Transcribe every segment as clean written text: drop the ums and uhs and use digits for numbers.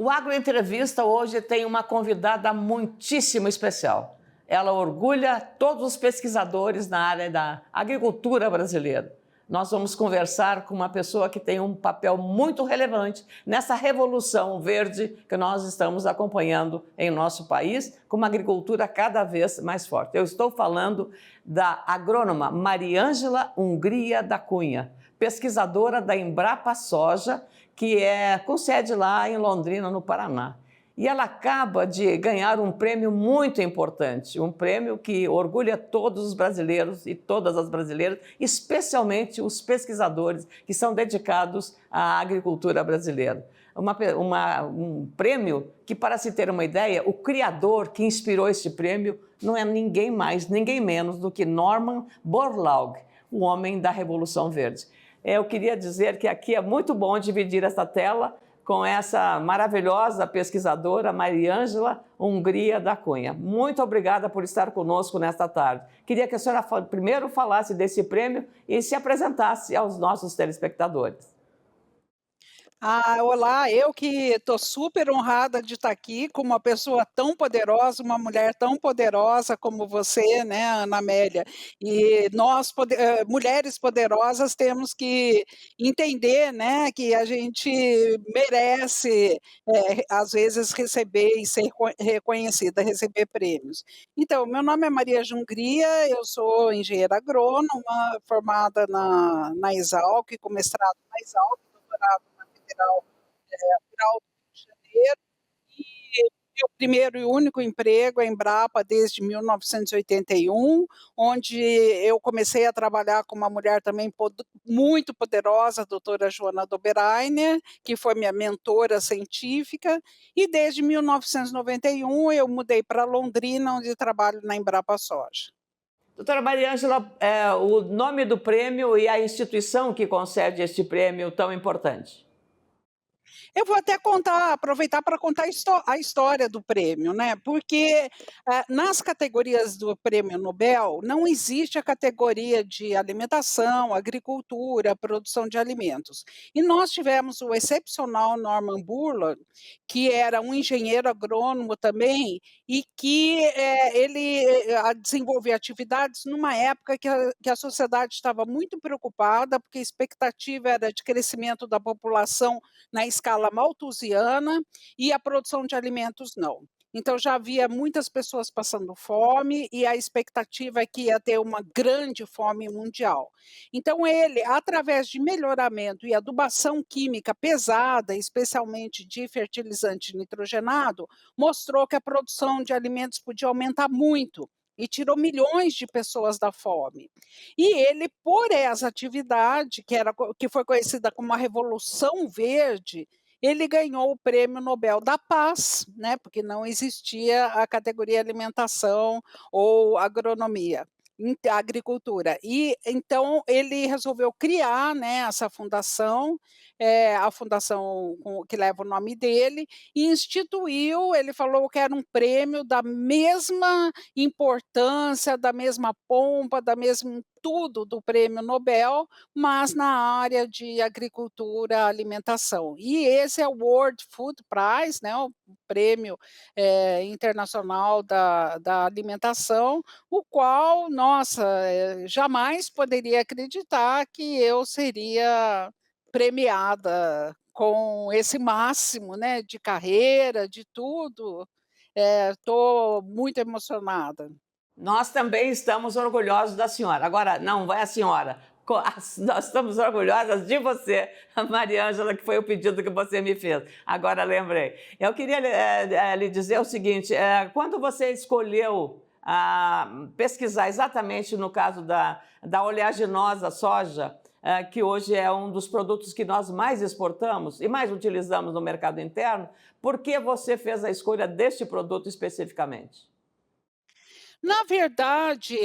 O Agro Entrevista hoje tem uma convidada muitíssimo especial. Ela orgulha todos os pesquisadores na área da agricultura brasileira. Nós vamos conversar com uma pessoa que tem um papel muito relevante nessa revolução verde que nós estamos acompanhando em nosso país, com uma agricultura cada vez mais forte. Eu estou falando da agrônoma Mariângela Hungria da Cunha, pesquisadora da Embrapa Soja, que é com sede lá em Londrina, no Paraná. E ela acaba de ganhar um prêmio muito importante, um prêmio que orgulha todos os brasileiros e todas as brasileiras, especialmente os pesquisadores que são dedicados à agricultura brasileira. Um prêmio que, para se ter uma ideia, o criador que inspirou este prêmio não é ninguém mais, ninguém menos do que Norman Borlaug, o homem da Revolução Verde. Eu queria dizer que aqui é muito bom dividir essa tela com essa maravilhosa pesquisadora Mariângela Hungria da Cunha. Muito obrigada por estar conosco nesta tarde. Queria que a senhora primeiro falasse desse prêmio e se apresentasse aos nossos telespectadores. Olá, eu que estou super honrada de estar aqui com uma pessoa tão poderosa, uma mulher tão poderosa como você, né, Ana Amélia. E nós, mulheres poderosas, temos que entender, né, que a gente merece, às vezes, receber e ser reconhecida, receber prêmios. Então, meu nome é Maria Jungria, eu sou engenheira agrônoma, formada na Exalc, com mestrado na Exalc, doutorado na Federal Rural do Rio de Janeiro, e meu primeiro e único emprego é em Embrapa desde 1981, onde eu comecei a trabalhar com uma mulher também muito poderosa, a doutora Joana Doberainer, que foi minha mentora científica, e desde 1991 eu mudei para Londrina, onde trabalho na Embrapa Soja. Doutora Mariângela, o nome do prêmio e a instituição que concede este prêmio tão importante. Eu vou até aproveitar para contar a história do prêmio, né? Porque nas categorias do Prêmio Nobel não existe a categoria de alimentação, agricultura, produção de alimentos. E nós tivemos o excepcional Norman Borlaug, que era um engenheiro agrônomo também, e que ele desenvolvia atividades numa época que a sociedade estava muito preocupada, porque a expectativa era de crescimento da população na escala malthusiana e a produção de alimentos não. Então já havia muitas pessoas passando fome e a expectativa é que ia ter uma grande fome mundial. Então ele, através de melhoramento e adubação química pesada, especialmente de fertilizante nitrogenado, mostrou que a produção de alimentos podia aumentar muito e tirou milhões de pessoas da fome. E ele, por essa atividade, que foi conhecida como a Revolução Verde, ele ganhou o Prêmio Nobel da Paz, né, porque não existia a categoria alimentação ou agronomia, agricultura. E então ele resolveu criar, né, essa fundação, a fundação que leva o nome dele, e instituiu, ele falou que era um prêmio da mesma importância, da mesma pompa, da mesma tudo do Prêmio Nobel, mas na área de agricultura, alimentação. E esse é o World Food Prize, né, o prêmio internacional da alimentação, o qual, nossa, jamais poderia acreditar que eu seria premiada com esse máximo, né, de carreira, de tudo. Estou muito emocionada. Nós também estamos orgulhosos da senhora. Agora, não vai a senhora. Nós estamos orgulhosas de você, Mariângela, que foi o pedido que você me fez. Agora lembrei. Eu queria lhe dizer o seguinte: quando você escolheu pesquisar exatamente no caso da oleaginosa soja, que hoje é um dos produtos que nós mais exportamos e mais utilizamos no mercado interno, por que você fez a escolha deste produto especificamente? Na verdade,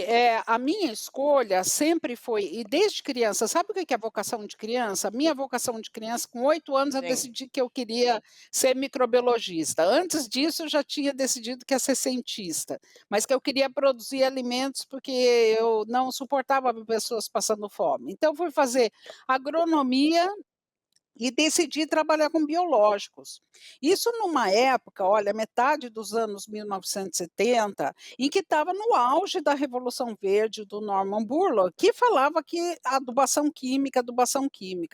a minha escolha sempre foi, e desde criança, sabe o que é vocação de criança? Minha vocação de criança, com 8 anos, eu Sim. decidi que eu queria ser microbiologista. Antes disso, eu já tinha decidido que ia ser cientista, mas que eu queria produzir alimentos porque eu não suportava ver pessoas passando fome. Então, fui fazer agronomia e decidi trabalhar com biológicos. Isso numa época, olha, metade dos anos 1970, em que estava no auge da Revolução Verde do Norman Borlaug, que falava que adubação química.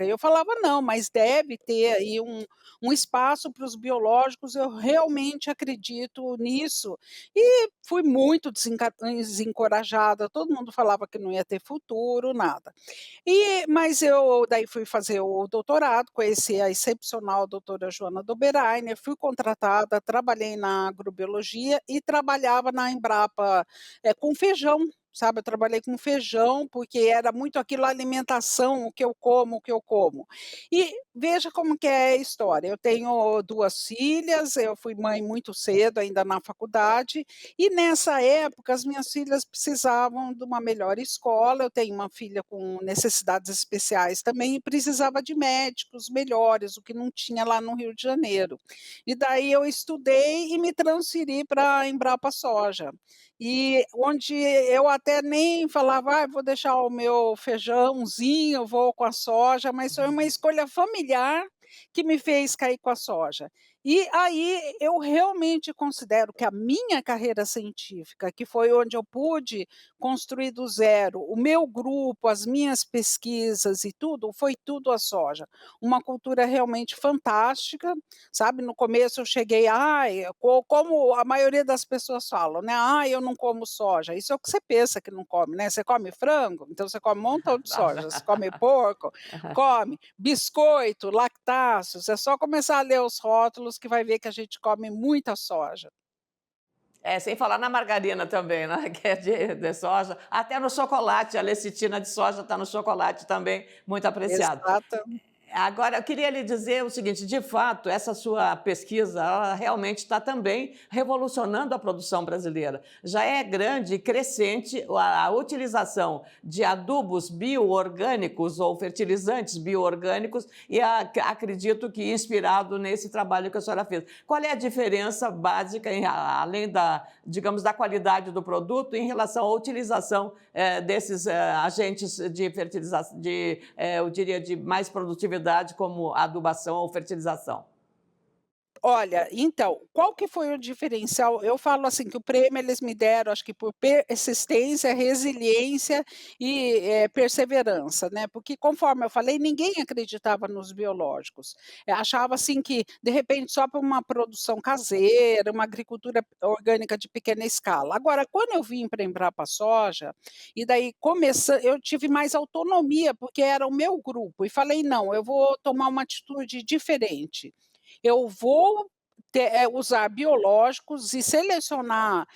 E eu falava, não, mas deve ter aí um espaço para os biológicos, eu realmente acredito nisso. E fui muito desencorajada, todo mundo falava que não ia ter futuro, nada. Mas eu daí fui fazer o doutorado, conheci a excepcional doutora Joana Dobereiner, fui contratada, trabalhei na agrobiologia e trabalhava na Embrapa, com feijão, sabe, eu trabalhei com feijão, porque era muito aquilo, alimentação, o que eu como, o que eu como. E veja como que é a história, eu tenho 2 filhas, eu fui mãe muito cedo, ainda na faculdade, e nessa época as minhas filhas precisavam de uma melhor escola, eu tenho uma filha com necessidades especiais também, e precisava de médicos melhores, o que não tinha lá no Rio de Janeiro. E daí eu estudei e me transferi para a Embrapa Soja. E onde eu até nem falava: vou deixar o meu feijãozinho, vou com a soja", mas foi uma escolha familiar que me fez cair com a soja. E aí eu realmente considero que a minha carreira científica, que foi onde eu pude construir do zero o meu grupo, as minhas pesquisas e tudo, foi tudo a soja. Uma cultura realmente fantástica, sabe, no começo eu cheguei: "Ai", como a maioria das pessoas falam, né: "Ai, eu não como soja", isso é o que você pensa que não come, né, você come frango? Então você come um montão de soja, você come porco? Come. Biscoito, lactáceos, é só começar a ler os rótulos que vai ver que a gente come muita soja. É, sem falar na margarina também, né, que é de soja, até no chocolate, a lecitina de soja está no chocolate também, muito apreciado. Exata Agora, eu queria lhe dizer o seguinte: de fato, essa sua pesquisa, ela realmente está também revolucionando a produção brasileira. Já é grande e crescente a utilização de adubos bioorgânicos ou fertilizantes bioorgânicos e acredito que inspirado nesse trabalho que a senhora fez. Qual é a diferença básica, além da, digamos, da qualidade do produto, em relação à utilização desses agentes de fertilização, eu diria, de mais produtividade, como adubação ou fertilização? Olha, então, qual que foi o diferencial? Eu falo assim que o prêmio eles me deram, acho que por persistência, resiliência e, perseverança, né, porque conforme eu falei, ninguém acreditava nos biológicos. Achava assim que, de repente, só para uma produção caseira, uma agricultura orgânica de pequena escala. Agora, quando eu vim para a Embrapa Soja, e daí eu tive mais autonomia, porque era o meu grupo, e falei: "Não, eu vou tomar uma atitude diferente". Eu vou usar biológicos e selecionar,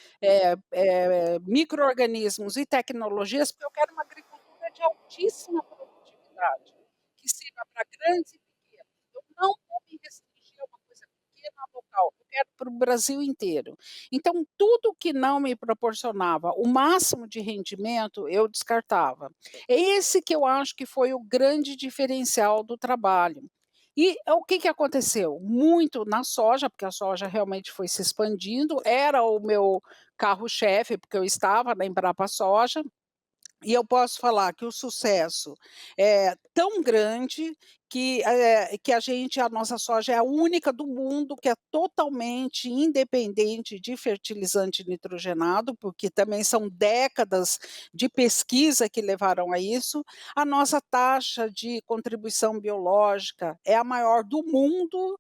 micro-organismos e tecnologias, porque eu quero uma agricultura de altíssima produtividade, que sirva para grandes e pequenos. Eu não vou me restringir a uma coisa pequena, local, eu quero para o Brasil inteiro. Então, tudo que não me proporcionava o máximo de rendimento, eu descartava. É esse que eu acho que foi o grande diferencial do trabalho. E o que que aconteceu? Muito na soja, porque a soja realmente foi se expandindo, era o meu carro-chefe, porque eu estava na Embrapa Soja, e eu posso falar que o sucesso é tão grande que a nossa soja é a única do mundo que é totalmente independente de fertilizante nitrogenado, porque também são décadas de pesquisa que levaram a isso. A nossa taxa de contribuição biológica é a maior do mundo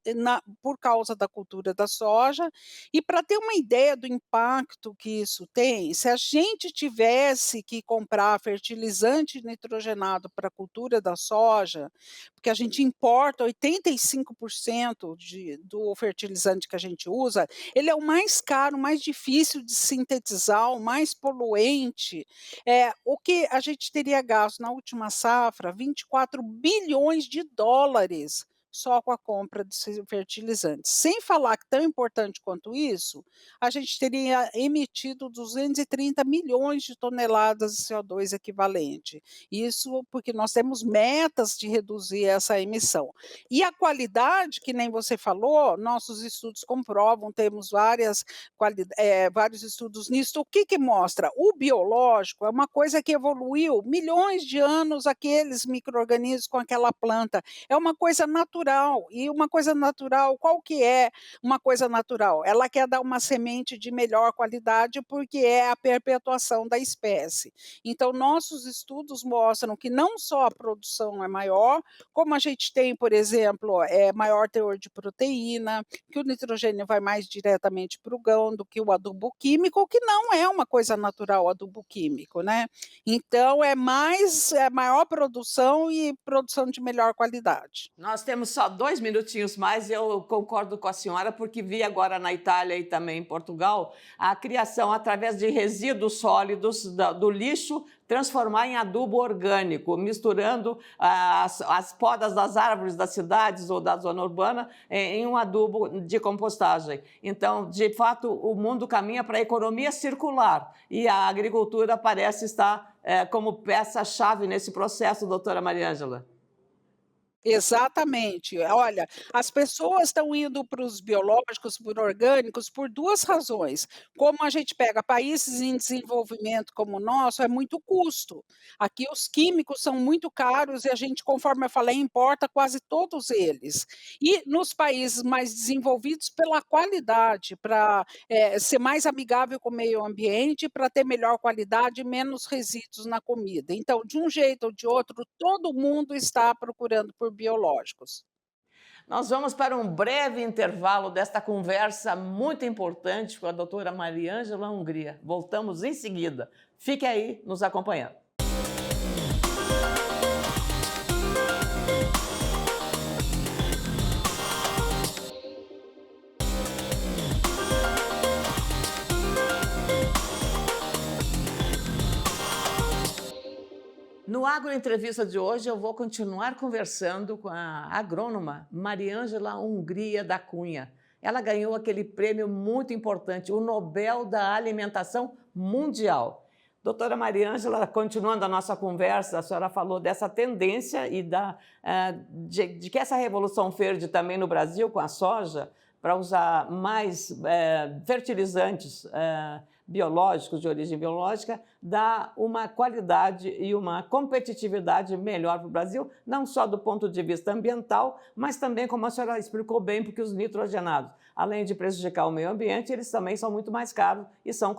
por causa da cultura da soja. E para ter uma ideia do impacto que isso tem, se a gente tivesse que comprar fertilizante nitrogenado para a cultura da soja, porque a gente importa 85% do fertilizante que a gente usa, ele é o mais caro, o mais difícil de sintetizar, o mais poluente. O que a gente teria gasto na última safra, 24 bilhões de dólares só com a compra de fertilizantes. Sem falar que tão importante quanto isso, a gente teria emitido 230 milhões de toneladas de CO2 equivalente. Isso porque nós temos metas de reduzir essa emissão. E a qualidade, que nem você falou, nossos estudos comprovam, temos vários estudos nisso. O que que mostra? O biológico é uma coisa que evoluiu milhões de anos, aqueles micro-organismos com aquela planta. É uma coisa natural. E uma coisa natural, qual que é uma coisa natural? Ela quer dar uma semente de melhor qualidade porque é a perpetuação da espécie. Então, nossos estudos mostram que não só a produção é maior, como a gente tem, por exemplo, maior teor de proteína, que o nitrogênio vai mais diretamente para o grão do que o adubo químico, que não é uma coisa natural, o adubo químico, né? Então, é maior produção e produção de melhor qualidade. Nós temos só 2 minutinhos mais e eu concordo com a senhora, porque vi agora na Itália e também em Portugal a criação, através de resíduos sólidos do lixo, transformar em adubo orgânico, misturando as podas das árvores das cidades ou da zona urbana em um adubo de compostagem. Então, de fato, o mundo caminha para a economia circular e a agricultura parece estar como peça-chave nesse processo, doutora Mariângela. Exatamente. Olha, as pessoas estão indo para os biológicos, por orgânicos, por 2 razões. Como a gente pega países em desenvolvimento como o nosso, é muito custo. Aqui os químicos são muito caros e a gente, conforme eu falei, importa quase todos eles. E nos países mais desenvolvidos, pela qualidade, para ser mais amigável com o meio ambiente, para ter melhor qualidade e menos resíduos na comida. Então, de um jeito ou de outro, todo mundo está procurando por biológicos. Nós vamos para um breve intervalo desta conversa muito importante com a doutora Mariângela Hungria. Voltamos em seguida. Fique aí nos acompanhando. No Agro Entrevista de hoje, eu vou continuar conversando com a agrônoma Mariângela Hungria da Cunha. Ela ganhou aquele prêmio muito importante, o Nobel da Alimentação Mundial. Doutora Mariângela, continuando a nossa conversa, a senhora falou dessa tendência e de que essa revolução verde também no Brasil, com a soja, para usar mais fertilizantes biológicos, de origem biológica, dá uma qualidade e uma competitividade melhor para o Brasil, não só do ponto de vista ambiental, mas também, como a senhora explicou bem, porque os nitrogenados, além de prejudicar o meio ambiente, eles também são muito mais caros e são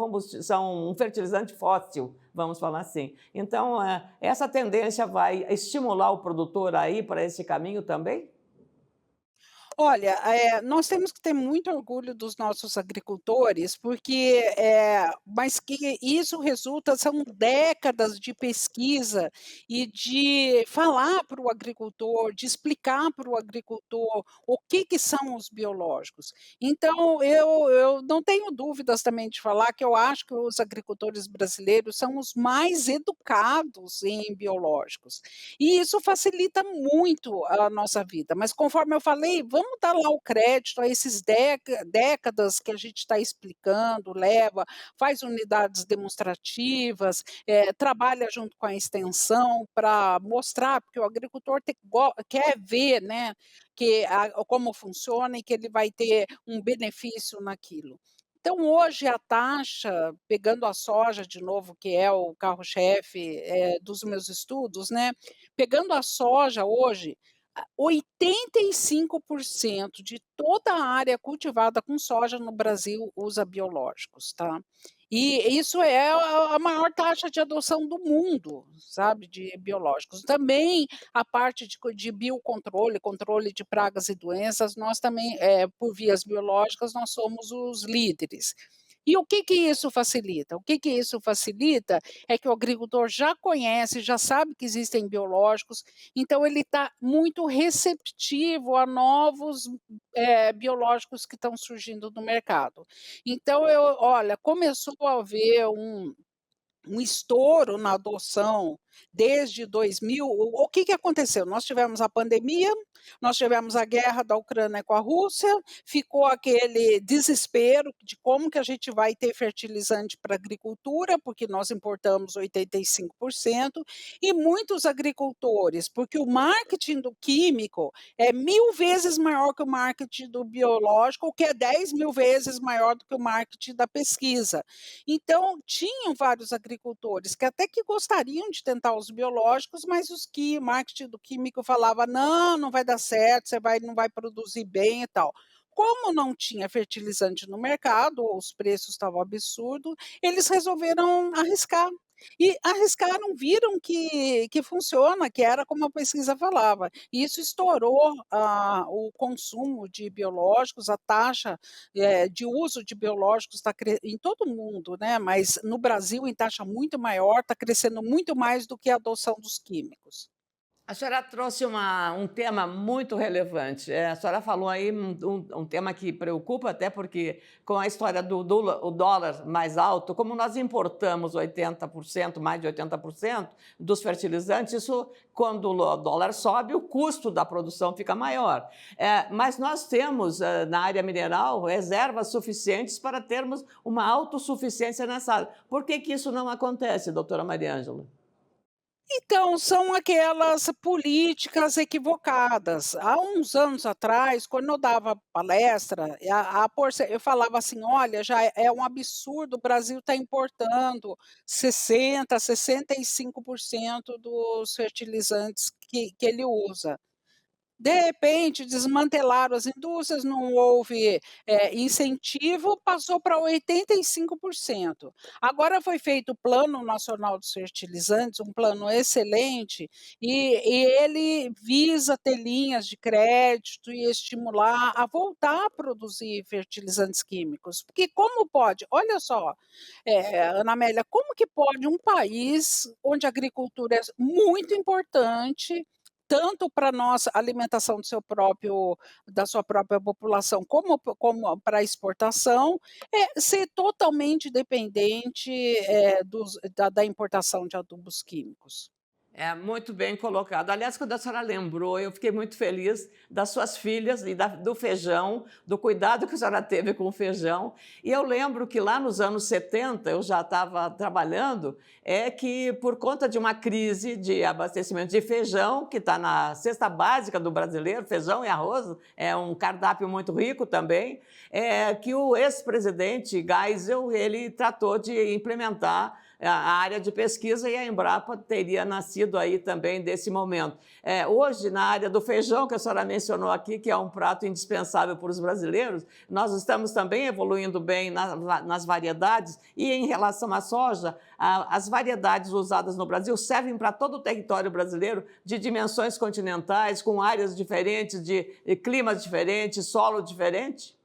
um fertilizante fóssil, vamos falar assim. Então, essa tendência vai estimular o produtor a ir para esse caminho também? Olha, nós temos que ter muito orgulho dos nossos agricultores, porque, mas que isso resulta são décadas de pesquisa e de falar para o agricultor, de explicar para o agricultor o que são os biológicos. Então eu não tenho dúvidas também de falar que eu acho que os agricultores brasileiros são os mais educados em biológicos. E isso facilita muito a nossa vida, mas conforme eu falei, vamos dar lá o crédito a esses décadas que a gente está explicando, faz unidades demonstrativas, trabalha junto com a extensão para mostrar, porque o agricultor quer ver, né, como funciona e que ele vai ter um benefício naquilo. Então, hoje, a taxa, pegando a soja de novo, que é o carro-chefe dos meus estudos, né? Pegando a soja hoje, 85% de toda a área cultivada com soja no Brasil usa biológicos, tá? E isso é a maior taxa de adoção do mundo, sabe, de biológicos. Também a parte de biocontrole, controle de pragas e doenças, nós também, por vias biológicas, nós somos os líderes. E o que que isso facilita? O que que isso facilita é que o agricultor já conhece, já sabe que existem biológicos, então ele está muito receptivo a novos, biológicos que estão surgindo no mercado. Então olha, começou a haver um estouro na adoção desde 2000, o que aconteceu? Nós tivemos a pandemia, nós tivemos a guerra da Ucrânia com a Rússia, ficou aquele desespero de como que a gente vai ter fertilizante para a agricultura, porque nós importamos 85%, e muitos agricultores, porque o marketing do químico é 1000 vezes maior que o marketing do biológico, que é 10.000 vezes maior do que o marketing da pesquisa. Então, tinham vários agricultores que até que gostariam de tentar os biológicos, mas o marketing do químico falava: não, não vai dar certo, não vai produzir bem e tal. Como não tinha fertilizante no mercado, ou os preços estavam absurdos, eles resolveram arriscar. E arriscaram, viram que funciona, que era como a pesquisa falava. E isso estourou o consumo de biológicos, a taxa de uso de biológicos está em todo o mundo, né? Mas no Brasil, em taxa muito maior, está crescendo muito mais do que a adoção dos químicos. A senhora trouxe um tema muito relevante. A senhora falou aí um tema que preocupa, até porque, com a história do o dólar mais alto, como nós importamos 80%, mais de 80% dos fertilizantes, isso, quando o dólar sobe, o custo da produção fica maior. Mas nós temos, na área mineral, reservas suficientes para termos uma autossuficiência nessa área. Por que isso não acontece, doutora Mariângela? Então, são aquelas políticas equivocadas. Há uns anos atrás, quando eu dava palestra, eu falava assim: olha, já é um absurdo, o Brasil está importando 60%, 65% dos fertilizantes que ele usa. De repente, desmantelaram as indústrias, não houve, incentivo, passou para 85%. Agora foi feito o Plano Nacional dos Fertilizantes, um plano excelente, e ele visa ter linhas de crédito e estimular a voltar a produzir fertilizantes químicos. Porque como pode? Olha só, Ana Amélia, como que pode um país onde a agricultura é muito importante, tanto para a nossa alimentação da sua própria população, como para a exportação, ser totalmente dependente, da importação de adubos químicos. É muito bem colocado. Aliás, quando a senhora lembrou, eu fiquei muito feliz das suas filhas e do feijão, do cuidado que a senhora teve com o feijão. E eu lembro que lá nos anos 70, eu já estava trabalhando, que por conta de uma crise de abastecimento de feijão, que está na cesta básica do brasileiro, feijão e arroz, é um cardápio muito rico também, que o ex-presidente Geisel, ele tratou de implementar a área de pesquisa, e a Embrapa teria nascido aí também desse momento. Hoje, na área do feijão, que a senhora mencionou aqui, que é um prato indispensável para os brasileiros, nós estamos também evoluindo bem nas variedades, e em relação à soja, as variedades usadas no Brasil servem para todo o território brasileiro, de dimensões continentais, com áreas diferentes, de climas diferentes, solo diferente?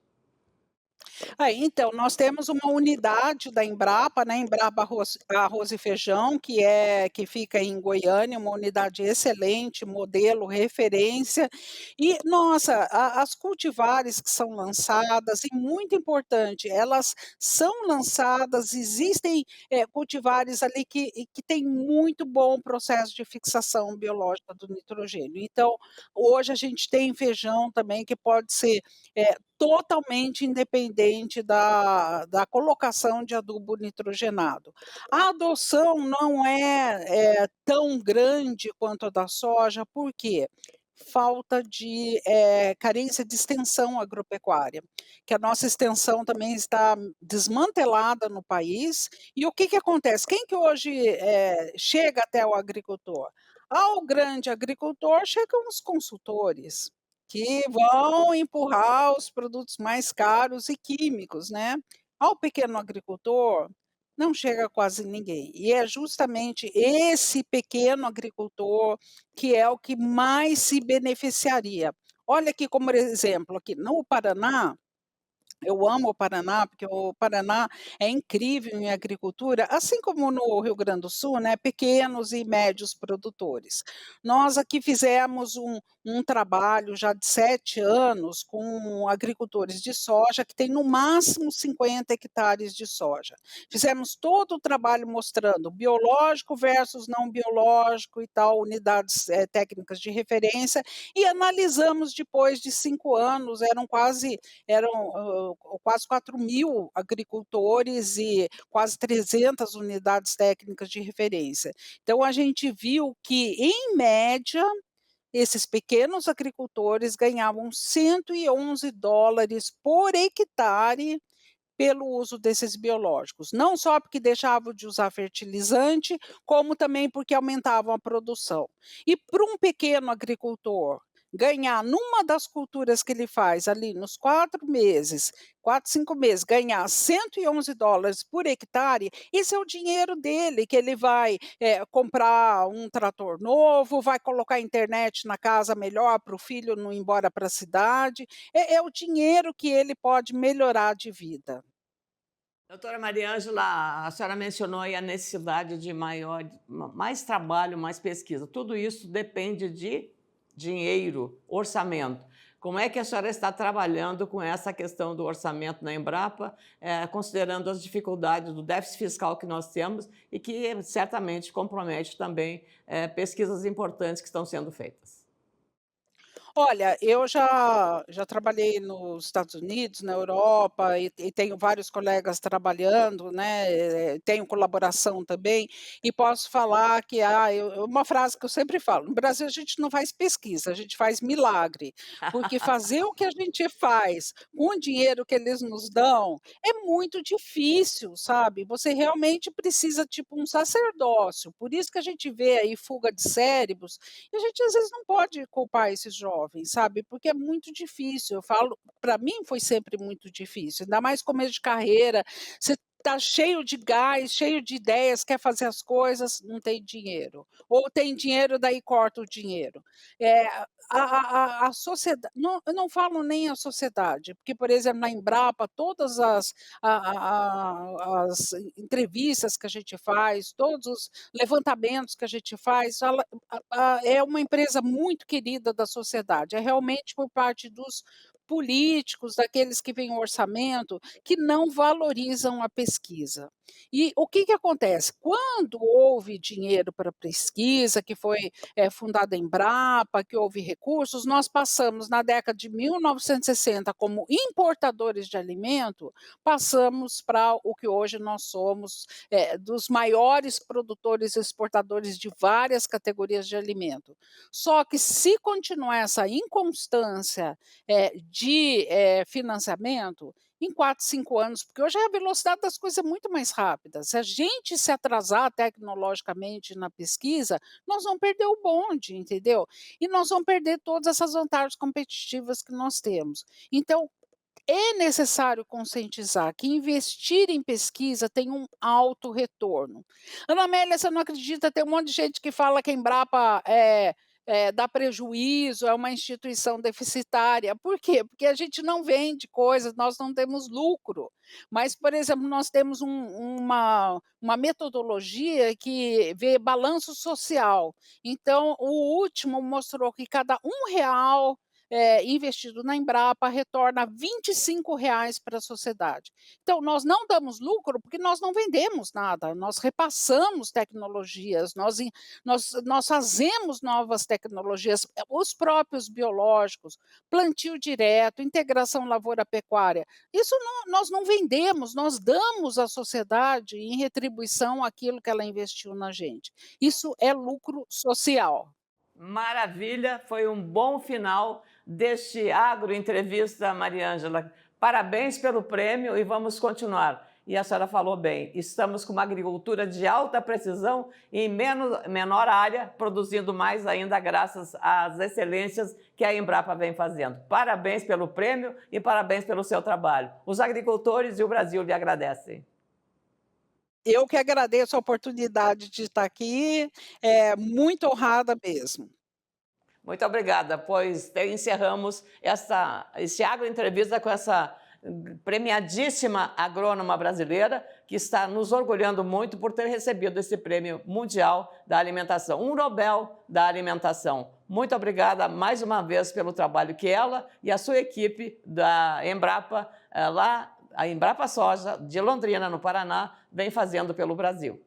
Então, nós temos uma unidade da Embrapa, né, Embrapa Arroz e Feijão, que fica em Goiânia, uma unidade excelente, modelo, referência. E, nossa, as cultivares que são lançadas, e muito importante, elas são lançadas, existem cultivares ali que têm muito bom processo de fixação biológica do nitrogênio. Então, hoje a gente tem feijão também que pode ser totalmente independente da colocação de adubo nitrogenado. A adoção não é tão grande quanto a da soja, por quê? Falta de carência de extensão agropecuária, que a nossa extensão também está desmantelada no país. E o que acontece? Quem que hoje chega até o agricultor? Ao grande agricultor chegam os consultores, que vão empurrar os produtos mais caros e químicos, né. Ao pequeno agricultor, não chega quase ninguém. E é justamente esse pequeno agricultor que é o que mais se beneficiaria. Olha aqui como exemplo, aqui no Paraná, Eu amo o Paraná, porque o Paraná é incrível em agricultura, assim como no Rio Grande do Sul, né, pequenos e médios produtores. Nós aqui fizemos um trabalho já de 7 anos com agricultores de soja, que tem no máximo 50 hectares de soja. Fizemos todo o trabalho mostrando biológico versus não biológico e tal, unidades, técnicas de referência, e analisamos depois de 5 anos, eram quase 4.000 agricultores e quase 300 unidades técnicas de referência. Então a gente viu que, em média, esses pequenos agricultores ganhavam $111 por hectare pelo uso desses biológicos, não só porque deixavam de usar fertilizante, como também porque aumentavam a produção. E para um pequeno agricultor ganhar numa das culturas que ele faz ali nos 4 meses, 4, 5 meses, ganhar $111 por hectare, esse é o dinheiro dele, que ele vai, comprar um trator novo, vai colocar a internet na casa melhor para o filho não ir embora para a cidade, é o dinheiro que ele pode melhorar de vida. Doutora Mariângela, a senhora mencionou aí a necessidade de mais trabalho, mais pesquisa. Tudo isso depende de dinheiro, orçamento. Como é que a senhora está trabalhando com essa questão do orçamento na Embrapa, considerando as dificuldades do déficit fiscal que nós temos e que certamente compromete também pesquisas importantes que estão sendo feitas? Olha, eu já trabalhei nos Estados Unidos, na Europa, e tenho vários colegas trabalhando, né, tenho colaboração também, e posso falar que, uma frase que eu sempre falo: "No Brasil a gente não faz pesquisa, a gente faz milagre", porque fazer o que a gente faz com o dinheiro que eles nos dão é muito difícil, sabe. Você realmente precisa, tipo, um sacerdócio, por isso que a gente vê aí fuga de cérebros, e a gente às vezes não pode culpar esses jovens, sabe, porque é muito difícil. Eu falo, para mim foi sempre muito difícil, ainda mais começo de carreira, você está cheio de gás, cheio de ideias, quer fazer as coisas, não tem dinheiro, ou tem dinheiro, daí corta o dinheiro. A sociedade, não, eu não falo nem a sociedade, porque, por exemplo, na Embrapa, todas as entrevistas que a gente faz, todos os levantamentos que a gente faz, fala é uma empresa muito querida da sociedade, é realmente por parte dos políticos, daqueles que veem o orçamento, que não valorizam a pesquisa. E o que que acontece? Quando houve dinheiro para pesquisa, que foi, fundada a Embrapa, que houve recursos, nós passamos na década de 1960 como importadores de alimento, passamos para o que hoje nós somos, dos maiores produtores e exportadores de várias categorias de alimento. Só que, se continuar essa inconstância, financiamento, em 4, 5 anos, porque hoje a velocidade das coisas é muito mais rápida. Se a gente se atrasar tecnologicamente na pesquisa, nós vamos perder o bonde, entendeu? E nós vamos perder todas essas vantagens competitivas que nós temos. Então, é necessário conscientizar que investir em pesquisa tem um alto retorno. Ana Amélia, você não acredita, tem um monte de gente que fala que a Embrapa dá prejuízo, é uma instituição deficitária. Por quê? Porque a gente não vende coisas, nós não temos lucro. Mas, por exemplo, nós temos uma metodologia que vê balanço social. Então, o último mostrou que cada R$ 1 investido na Embrapa retorna R$ 25 para a sociedade. Então, nós não damos lucro porque nós não vendemos nada, nós repassamos tecnologias, nós fazemos novas tecnologias, os próprios biológicos, plantio direto, integração lavoura-pecuária. Isso nós não vendemos, nós damos à sociedade em retribuição aquilo que ela investiu na gente. Isso é lucro social. Maravilha, foi um bom final deste Agro Entrevista, Mariângela. Parabéns pelo prêmio e vamos continuar. E a senhora falou bem, estamos com uma agricultura de alta precisão em menor área, produzindo mais ainda graças às excelências que a Embrapa vem fazendo. Parabéns pelo prêmio e parabéns pelo seu trabalho. Os agricultores e o Brasil lhe agradecem. Eu que agradeço a oportunidade de estar aqui, muito honrada mesmo. Muito obrigada, pois encerramos esse Agro Entrevista com essa premiadíssima agrônoma brasileira, que está nos orgulhando muito por ter recebido esse prêmio mundial da alimentação, um Nobel da alimentação. Muito obrigada mais uma vez pelo trabalho que ela e a sua equipe da Embrapa, a Embrapa Soja de Londrina, no Paraná, vem fazendo pelo Brasil.